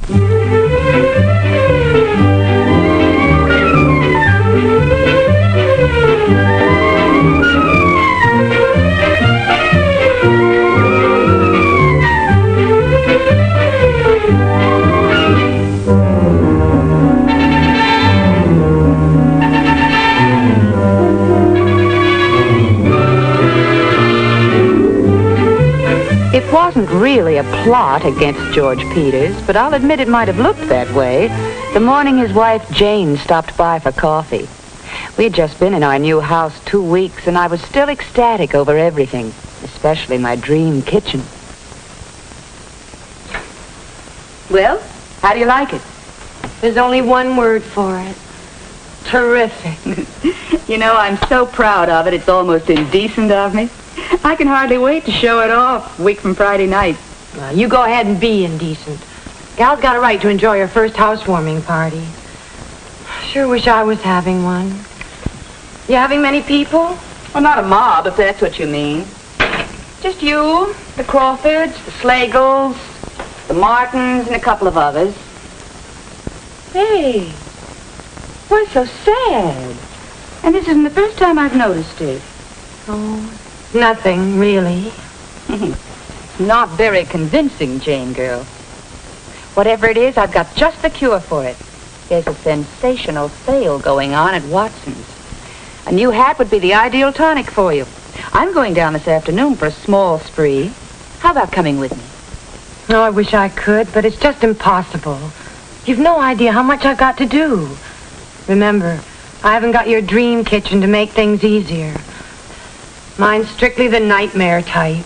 It wasn't really a plot against George Peters, but I'll admit it might have looked that way the morning his wife Jane stopped by for coffee. We had just been in our new house 2 weeks, and I was still ecstatic over everything, especially my dream kitchen. Well, how do you like it? There's only one word for it. Terrific. You know, I'm so proud of it, it's almost indecent of me. I can hardly wait to show it off a week from Friday night. Well, you go ahead and be indecent. Gal's got a right to enjoy her first housewarming party. Sure wish I was having one. You having many people? Well, not a mob, if that's what you mean. Just you, the Crawfords, the Slagles, the Martins, and a couple of others. Hey, why so sad? And this isn't the first time I've noticed it. Oh, nothing, really. Not very convincing, Jane girl. Whatever it is, I've got just the cure for it. There's a sensational sale going on at Watson's. A new hat would be the ideal tonic for you. I'm going down this afternoon for a small spree. How about coming with me? Oh, I wish I could, but it's just impossible. You've no idea how much I've got to do. Remember, I haven't got your dream kitchen to make things easier. Mine's strictly the nightmare type.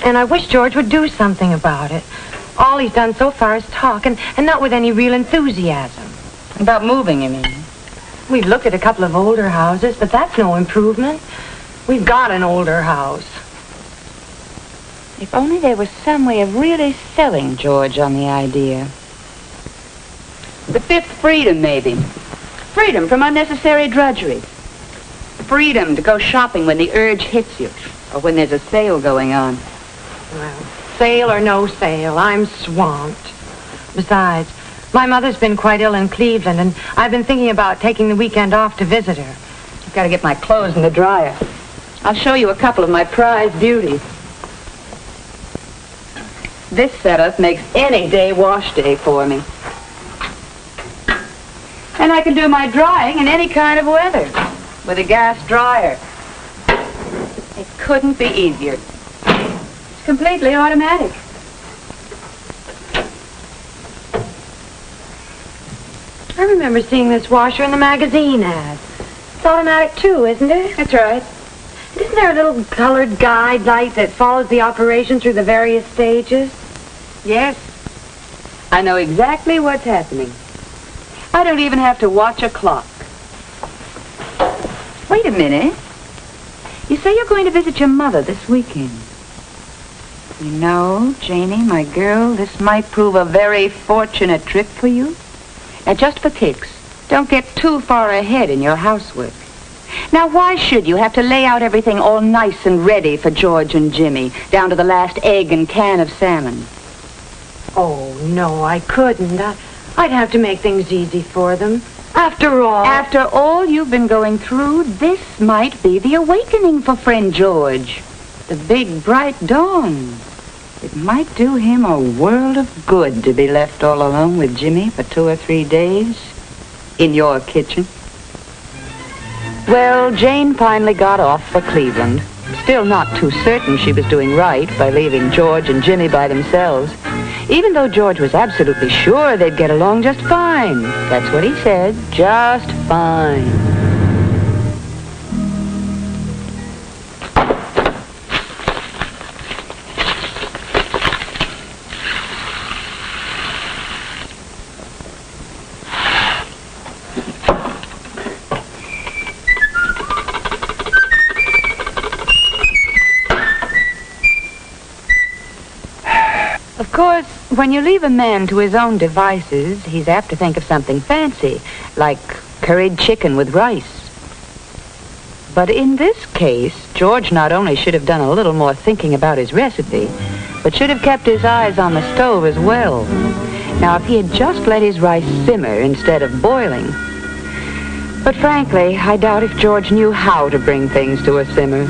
And I wish George would do something about it. All he's done so far is talk, and not with any real enthusiasm. About moving, you mean? We've looked at a couple of older houses, but that's no improvement. We've got an older house. If only there was some way of really selling George on the idea. The fifth freedom, maybe. Freedom from unnecessary drudgery. Freedom to go shopping when the urge hits you, or when there's a sale going on. Well, sale or no sale, I'm swamped. Besides, my mother's been quite ill in Cleveland, and I've been thinking about taking the weekend off to visit her. I've got to get my clothes in the dryer. I'll show you a couple of my prized beauties. This setup makes any day wash day for me. And I can do my drying in any kind of weather with a gas dryer. It couldn't be easier. It's completely automatic. I remember seeing this washer in the magazine ad. It's automatic too, isn't it? That's right. Isn't there a little colored guide light that follows the operation through the various stages? Yes. I know exactly what's happening. I don't even have to watch a clock. Wait a minute. You say you're going to visit your mother this weekend. You know, Janie, my girl, this might prove a very fortunate trip for you. And just for kicks, don't get too far ahead in your housework. Now, why should you have to lay out everything all nice and ready for George and Jimmy, down to the last egg and can of salmon? Oh, no, I couldn't. I'd have to make things easy for them. After all you've been going through, this might be the awakening for friend George. The big, bright dawn. It might do him a world of good to be left all alone with Jimmy for 2 or 3 days in your kitchen. Well, Jane finally got off for Cleveland. Still not too certain she was doing right by leaving George and Jimmy by themselves, even though George was absolutely sure they'd get along just fine. That's what he said, just fine. Of course, when you leave a man to his own devices, he's apt to think of something fancy, like curried chicken with rice. But in this case, George not only should have done a little more thinking about his recipe, but should have kept his eyes on the stove as well. Now, if he had just let his rice simmer instead of boiling. But frankly, I doubt if George knew how to bring things to a simmer.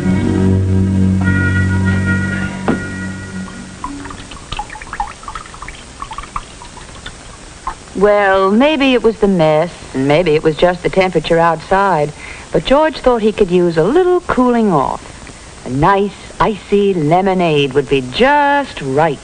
Well, maybe it was the mess, and maybe it was just the temperature outside, but George thought he could use a little cooling off. A nice, icy lemonade would be just right.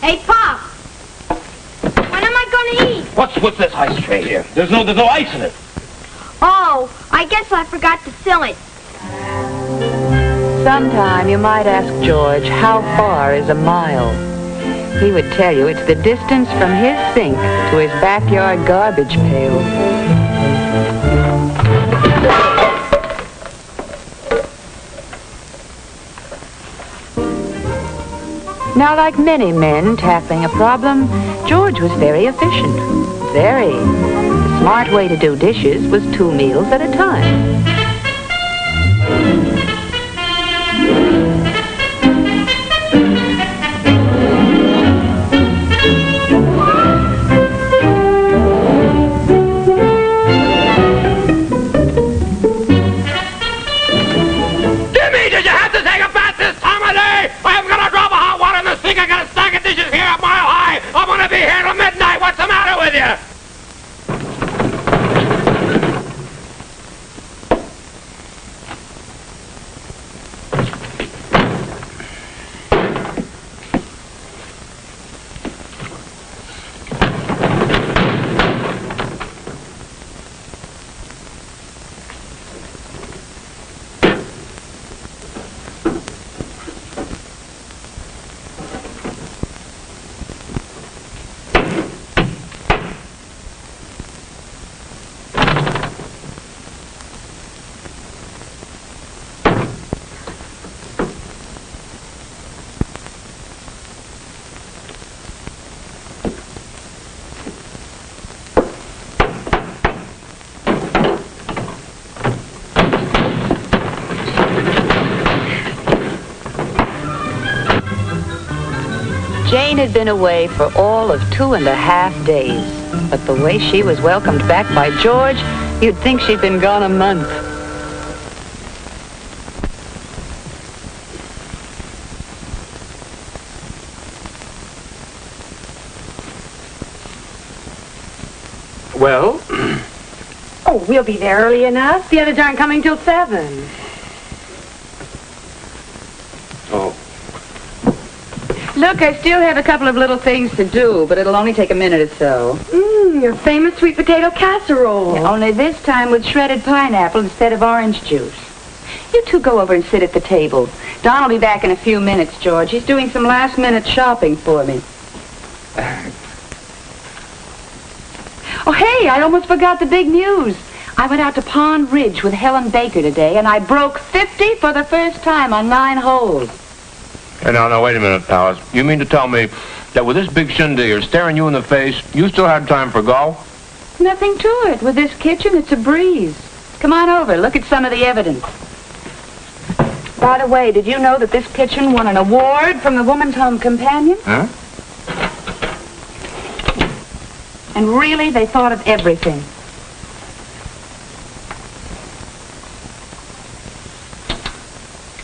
Hey, Pop! When am I gonna eat? What's this ice tray here? There's no ice in it. Oh, I guess I forgot to fill it. Sometime you might ask George how far is a mile. He would tell you it's the distance from his sink to his backyard garbage pail. Now, like many men tackling a problem, George was very efficient. Very. The smart way to do dishes was 2 meals at a time. Jimmy, did you have to take a bath this time of day? I'm gonna drop a hot water in the sink. I got a stack of dishes here at Mile High. I'm gonna be here till midnight. What's the matter with you? Jane had been away for all of 2.5 days, but the way she was welcomed back by George, you'd think she'd been gone a month. Well? Oh, we'll be there early enough. The others aren't coming till 7. Oh. Look, I still have a couple of little things to do, but it'll only take a minute or so. Your famous sweet potato casserole. Only this time with shredded pineapple instead of orange juice. You two go over and sit at the table. Don will be back in a few minutes, George. He's doing some last-minute shopping for me. Oh, hey, I almost forgot the big news. I went out to Pond Ridge with Helen Baker today, and I broke 50 for the first time on 9 holes. Hey, now, wait a minute, Alice. You mean to tell me that with this big shindig staring you in the face, you still had time for golf? Nothing to it. With this kitchen, it's a breeze. Come on over. Look at some of the evidence. By the way, did you know that this kitchen won an award from the Woman's Home Companion? Huh? And really, they thought of everything.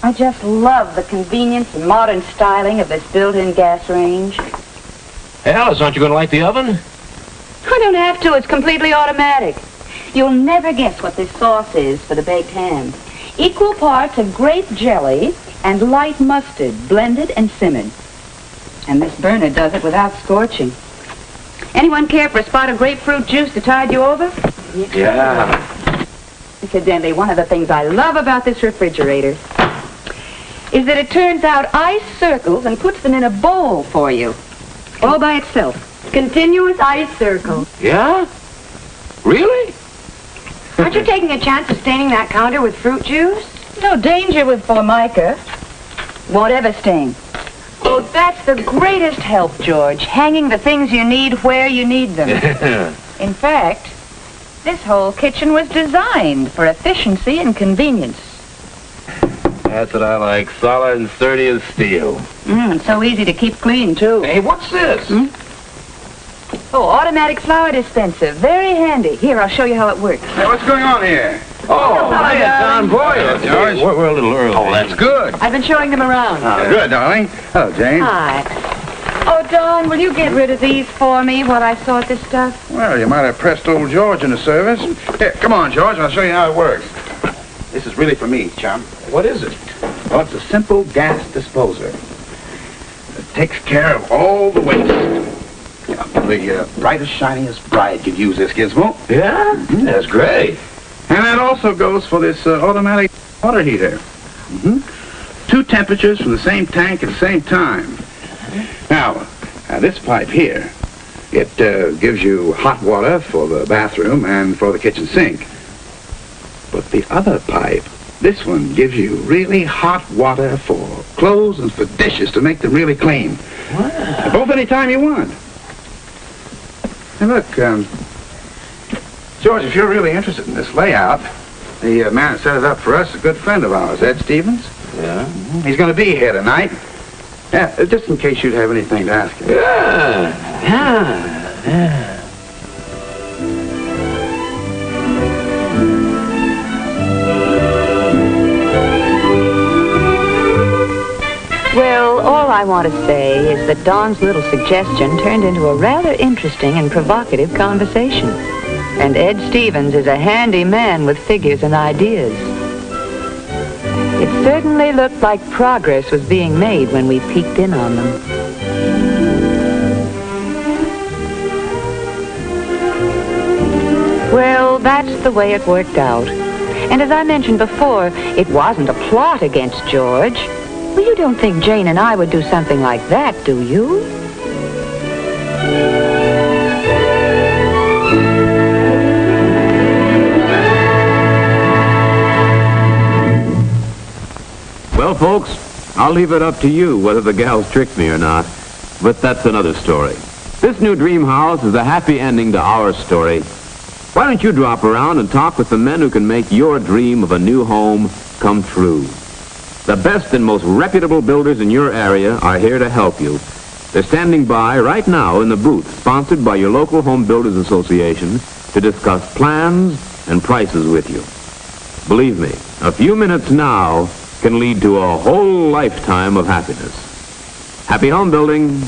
I just love the convenience and modern styling of this built-in gas range. Hey, Alice, aren't you going to light the oven? I don't have to. It's completely automatic. You'll never guess what this sauce is for the baked ham. Equal parts of grape jelly and light mustard, blended and simmered. And Miss Bernard does it without scorching. Anyone care for a spot of grapefruit juice to tide you over? Yeah. Incidentally, one of the things I love about this refrigerator is that it turns out ice circles and puts them in a bowl for you, all by itself. Continuous ice circle. Yeah? Really? Aren't you taking a chance of staining that counter with fruit juice? No danger with Formica. Won't ever stain. Oh, that's the greatest help, George. Hanging the things you need where you need them. In fact, this whole kitchen was designed for efficiency and convenience. That's what I like. Solid and sturdy as steel. So easy to keep clean, too. Hey, what's this? Oh, automatic flour dispenser. Very handy. Here, I'll show you how it works. Hey, what's going on here? Oh, hi, Don Boyle. George. We're a little early. Oh, that's good. I've been showing them around. Good, darling. Hello, Jane. Hi. Oh, Don, will you get rid of these for me while I sort this stuff? Well, you might have pressed old George into service. Here, come on, George, and I'll show you how it works. This is really for me, chum. What is it? Well, it's a simple gas disposer. It takes care of all the waste. Yeah, the brightest, shiniest bride could use this gizmo. Yeah? That's great. And that also goes for this automatic water heater. 2 temperatures from the same tank at the same time. Now, this pipe here, it gives you hot water for the bathroom and for the kitchen sink. But the other pipe, this one, gives you really hot water for clothes and for dishes to make them really clean. Wow. Both any time you want. Hey, look, George, if you're really interested in this layout, the man that set it up for us is a good friend of ours, Ed Stevens. Yeah? He's going to be here tonight. Yeah, just in case you'd have anything to ask him. Yeah. Well, all I want to say is that Don's little suggestion turned into a rather interesting and provocative conversation. And Ed Stevens is a handy man with figures and ideas. It certainly looked like progress was being made when we peeked in on them. Well, that's the way it worked out. And as I mentioned before, it wasn't a plot against George. Well, you don't think Jane and I would do something like that, do you? Well, folks, I'll leave it up to you whether the gals tricked me or not, but that's another story. This new dream house is a happy ending to our story. Why don't you drop around and talk with the men who can make your dream of a new home come true? The best and most reputable builders in your area are here to help you. They're standing by right now in the booth, sponsored by your local Home Builders Association, to discuss plans and prices with you. Believe me, a few minutes now can lead to a whole lifetime of happiness. Happy home building.